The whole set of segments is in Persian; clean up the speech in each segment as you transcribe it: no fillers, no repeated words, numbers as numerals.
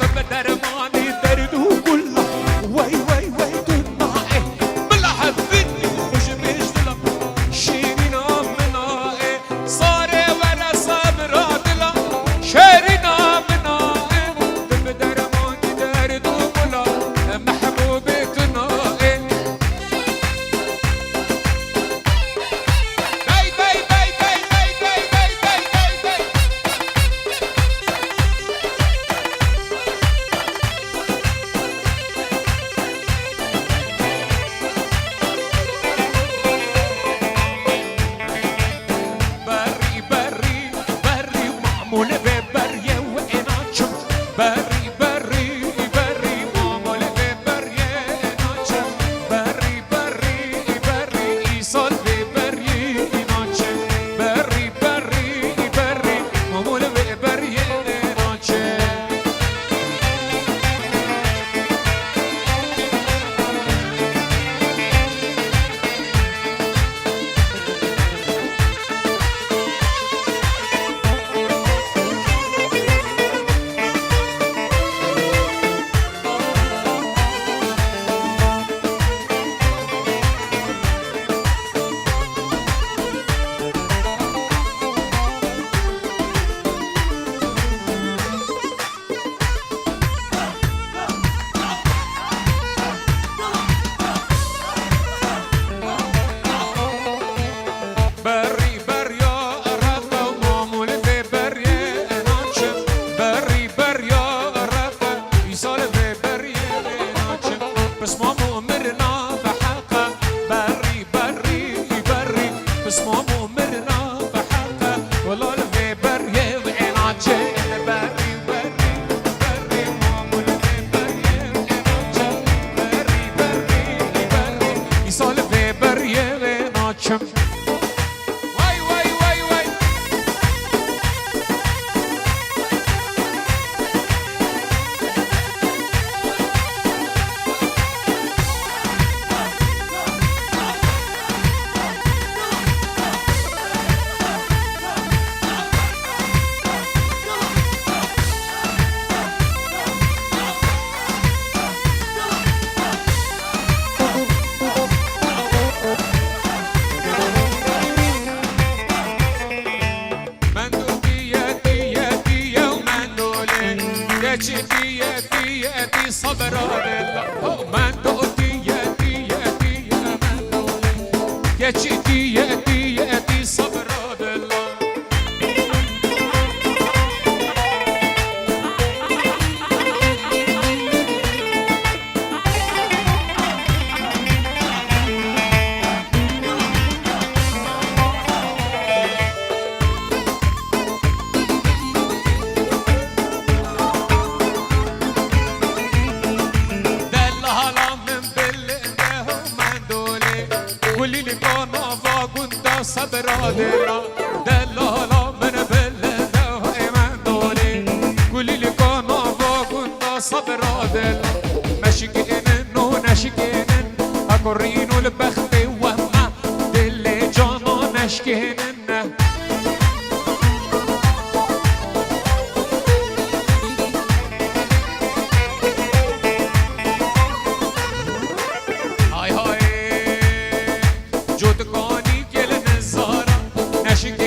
طب درماني دردو كله وي وي وي دنائي بلا حبني مش دلم شيرينا منائي صاري ورا صبرا دلا شيرينا منائي طب درماني دردو كله محبوبي تنائي يأتي صبر الله من دقتي يأتي صبر الله صبر دلا دلالا من بلده ایمان دولی گلی لکانا و گندا صبر دلا مشکینن و نشکینن اکرین و البخت و ما دل جانا نشکینن های های جدگانی She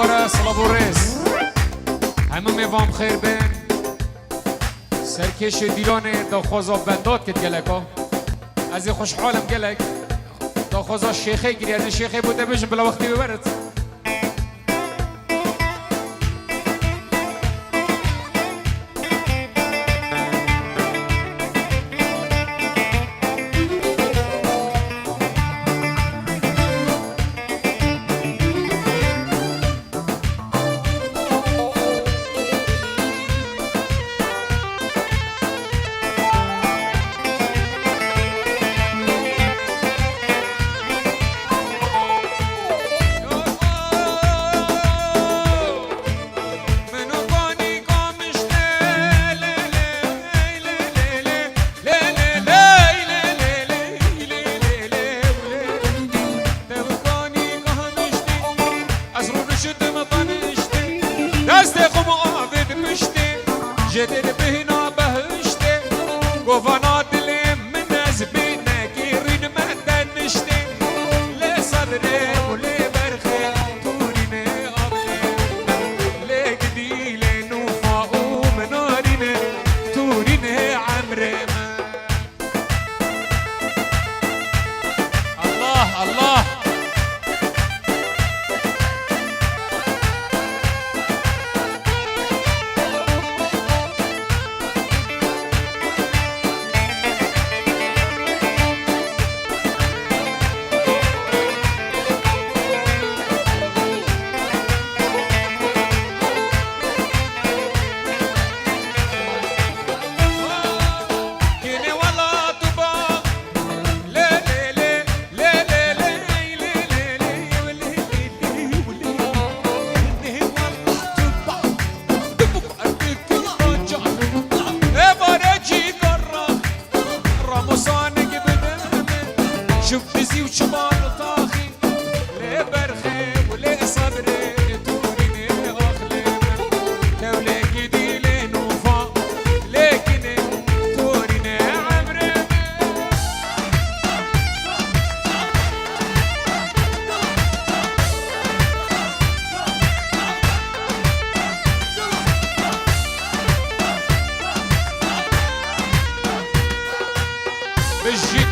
باره صلاب و رس همه میوام خیر بین سرکش دیلانه دا خوزا بنداد کت گلکا از این خوشحالم گلک دا خوزا شیخه گیری از این شیخه بوده بشن بلا وقتی ببرد جدر بهنا بهشته گوانا دلم من از بینه گیرین مدن نشته لی صبره و لی برخه تورینه آبله لی گدیل نوفا و منارینه تورینه عمره من الله الله شوف بزي وشبان طاخي لي برخي ولي صبري توريني اخلي دولة جديلة نوفا لكن توريني عمري بالجد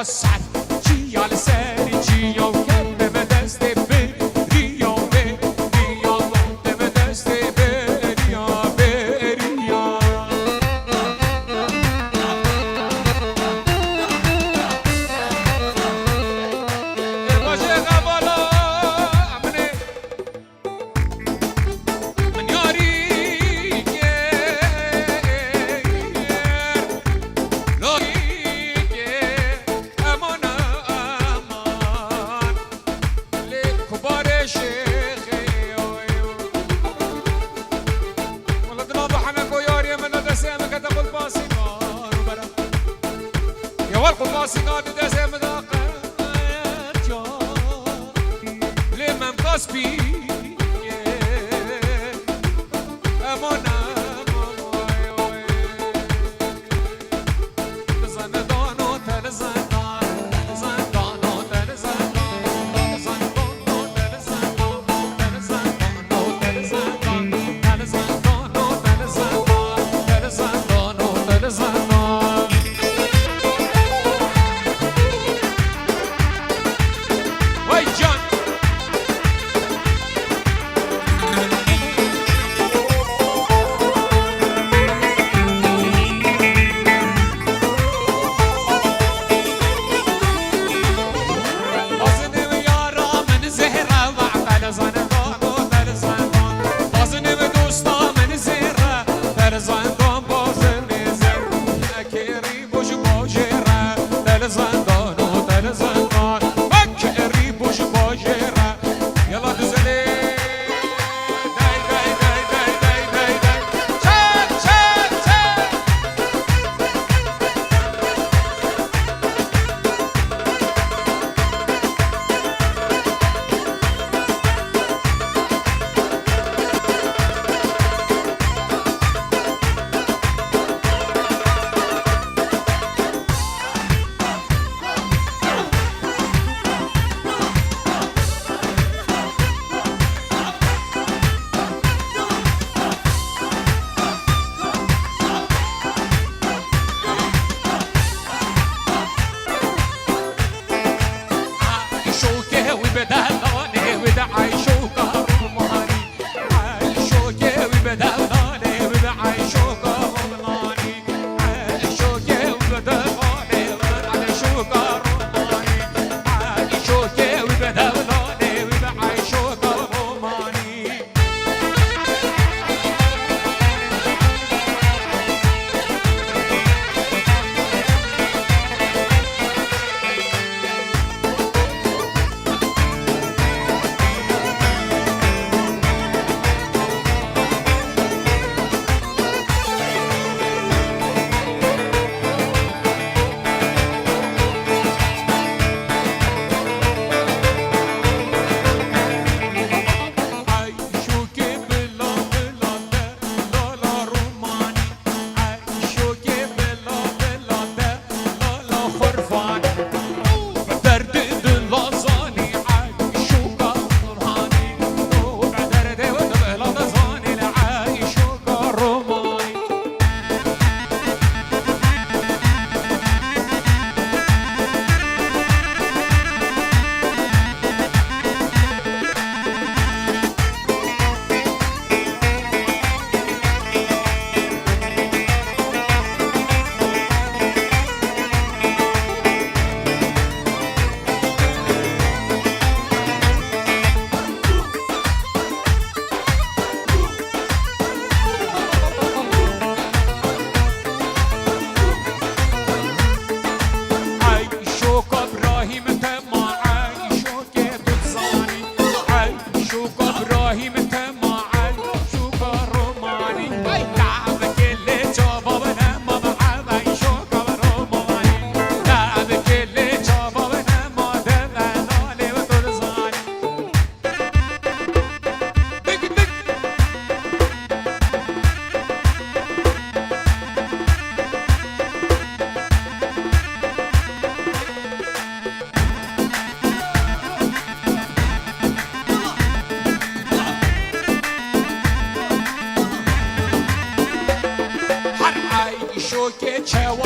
Sat, ci al seri, ci io che me vedeste per io be, io te vedeste per io per io. E baje gabala amne, mnyari ke, lo ke. بدلانه وده عيش وكرماني عيشوكي وبدلانه وده عيش وكرماني عيشوكي وبدلانه وده عيش وكرماني عيشوكي وبدلانه وده عيش وكرماني عيشوكي بلا بلا لا لا روماني عيشوكي بلا بلا لا لا خرفاني بدرد دلازاني عيشوكا روماني وبدرد دلازاني عيشوكا روماني عيشوك ابراهيم تما عيشوك تزاني عيشوك ابراهيم تما عيشوك روماني لعبك اللي جابه بنما بعب عيشوك روماني لعبك اللي جابه بنما دمالي وترزاني دق دق هر عیشو که چه و